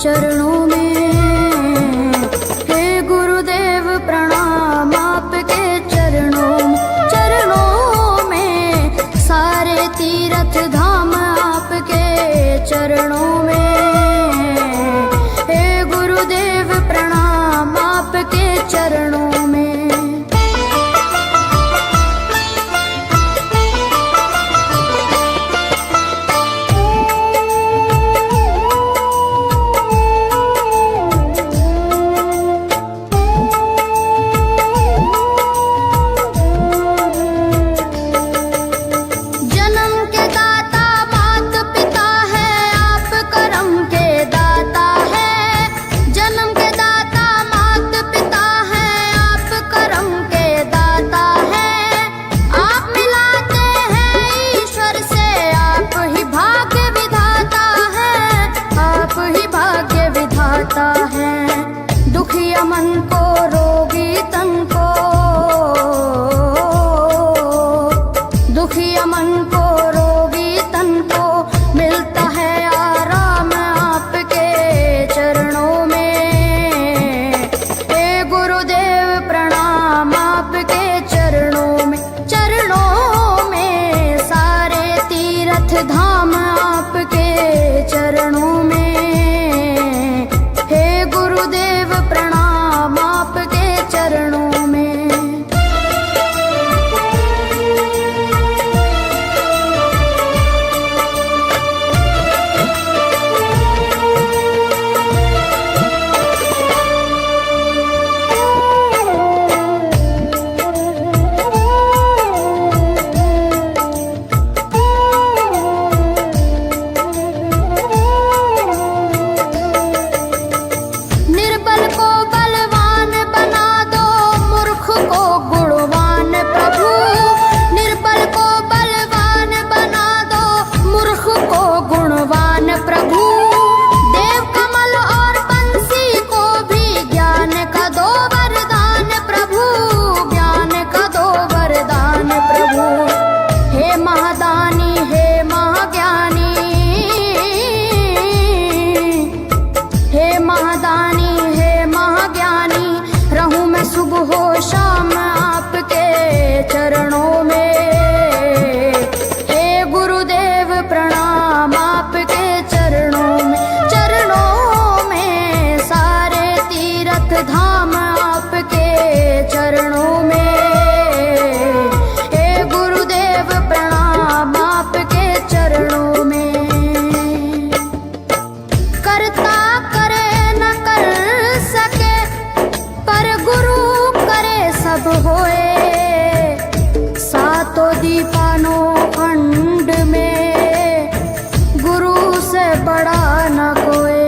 चरणों में। हे गुरुदेव प्रणाम आपके चरणों में, सारे तीर्थ धाम आपके चरणों में। हे गुरुदेव प्रणाम आपके चरणों में। दुखिया मन को रोगी तन को, दुखिया मन को रोगी तन को मिलता है आराम आपके चरणों में। हे गुरुदेव प्रणाम आपके चरणों में, सारे तीर्थ धाम आपके चरणों में। गुरुदेव प्रणाम आपके चरणों में। सुबह हो शाम आपके चरणों में। हे गुरुदेव प्रणाम आपके चरणों में, सारे तीर्थ धाम आपके चरणों में। हे गुरुदेव प्रणाम आपके चरणों में। करता करे न कर सके पर गुरु करे सब होए। सातों दीपानो खंड में गुरु से बड़ा न कोई,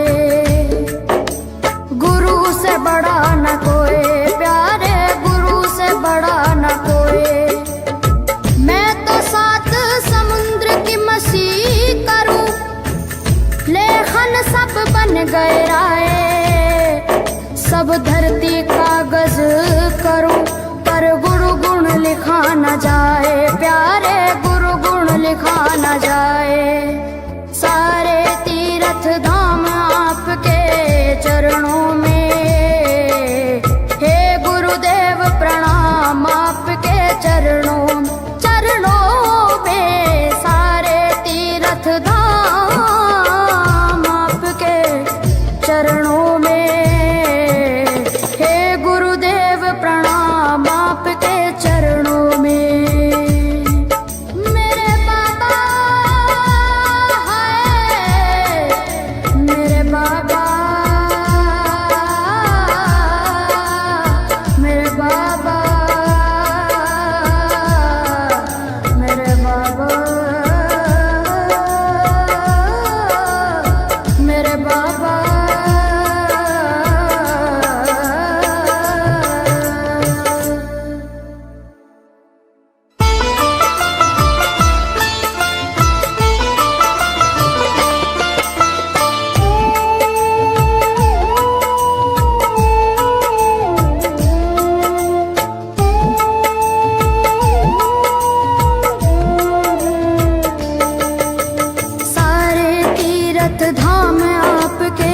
गुरु से बड़ा न कोई, प्यारे गुरु से बड़ा न कोई। मैं तो सात समुद्र की मसी करूं, लेखन सब बन गए राय। सब धरती कागज करूं पर गुरु गुण लिखा न जाए, प्यारे गुरु गुण लिखा न जाए। सारे तीर्थ धाम आपके चरणों में। हे गुरुदेव प्रणाम आपके चरणों में, सारे तीर्थ धाम आपके चरणों में। प्रणाम आपके चरणों में। मेरे बाबा है, मेरे बाबा, मेरे बाबा, मेरे बाबा, मेरे बाबा। धाम आपके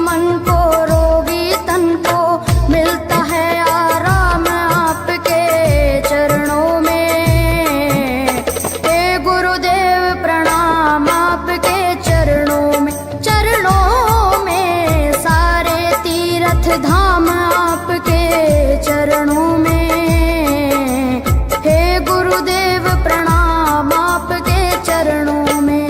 मन को रोगी तन को मिलता है आराम आपके चरणों में। हे गुरुदेव प्रणाम आपके चरणों में, चरणों में सारे तीर्थ धाम आपके चरणों में। हे गुरुदेव प्रणाम आपके चरणों में।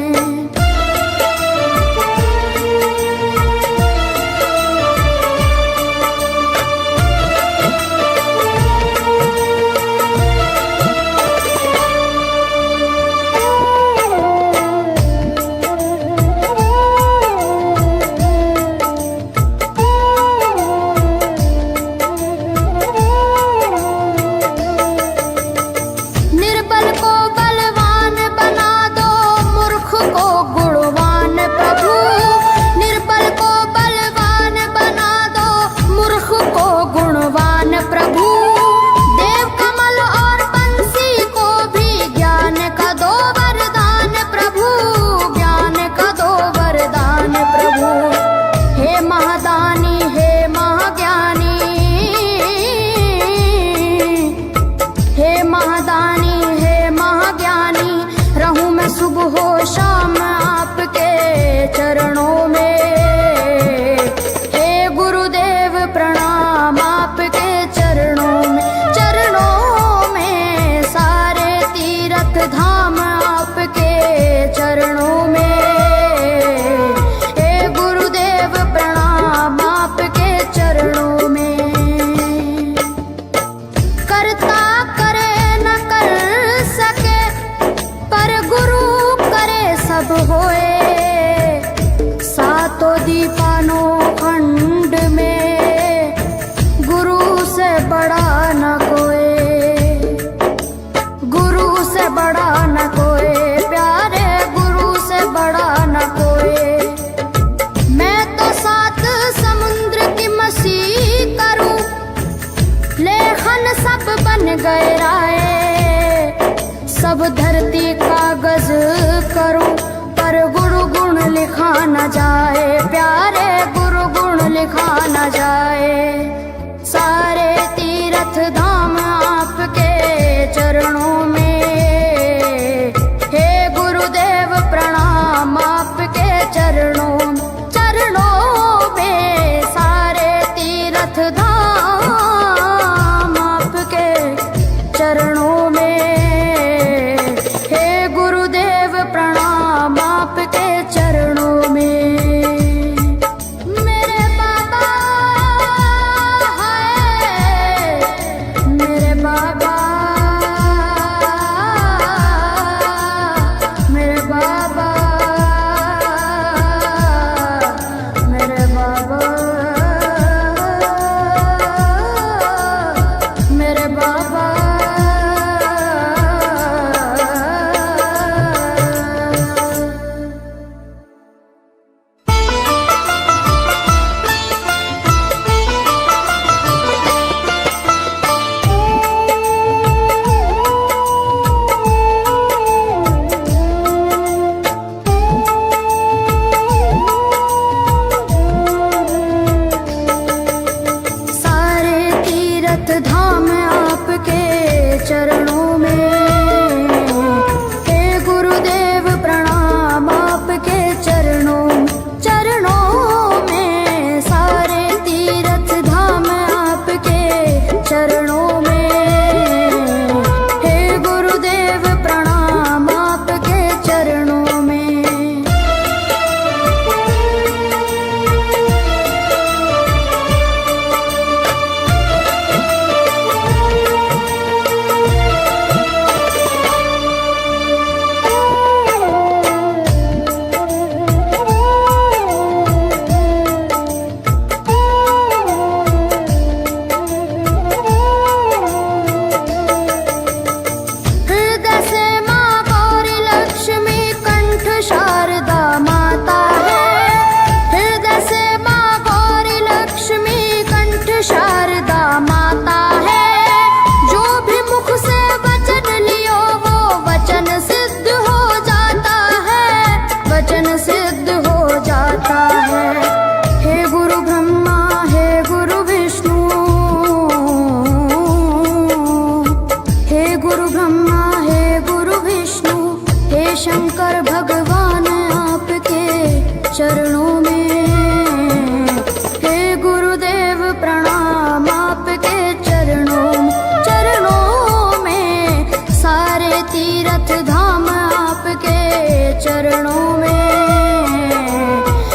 चरणों में।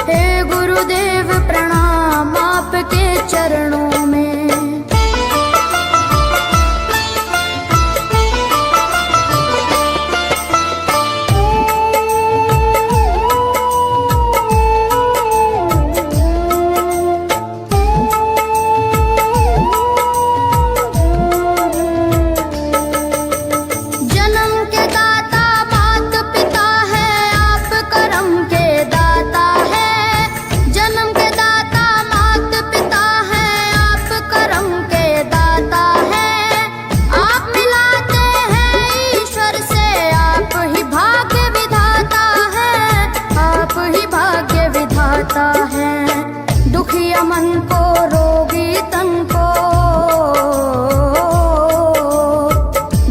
हे गुरुदेव प्रणाम आपके चरणों में। दुखिया मन को रोगी तन को,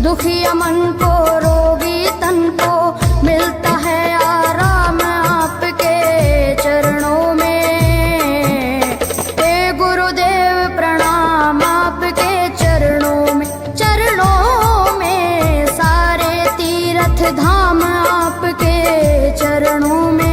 दुखिया मन को रोगी तन को मिलता है आराम आपके चरणों में। हे गुरुदेव प्रणाम आपके चरणों में। चरणों में सारे तीर्थ धाम आपके चरणों में।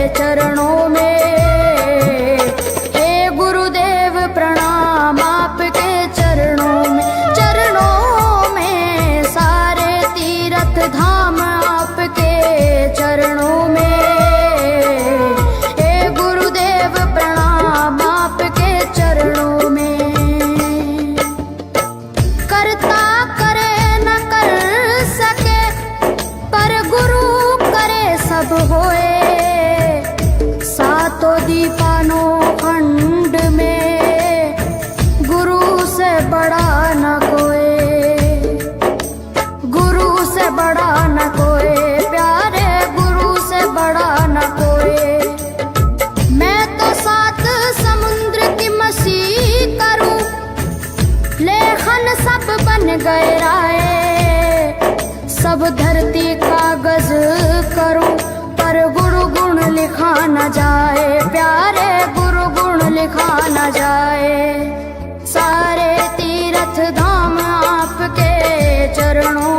चरणों में। हे गुरुदेव प्रणाम आपके चरणों में। चरणों में सारे तीर्थ धाम आपके चरणों में। हे गुरुदेव प्रणाम आपके चरणों में। करता करे न कर सके पर गुरु करे सब होए। तो दीपानो खंड में गुरु से बड़ा न कोई, गुरु से बड़ा न कोई, प्यारे गुरु से बड़ा न कोई। मैं तो 7 समुद्र की मसी करूं, लेखन सब बन गए राय। सब धरती कागज करूं पर गुरु गुण लिखा न जाए। प्यारे गुरु गुण लिखा न जाए। सारे तीर्थ धाम आपके चरणों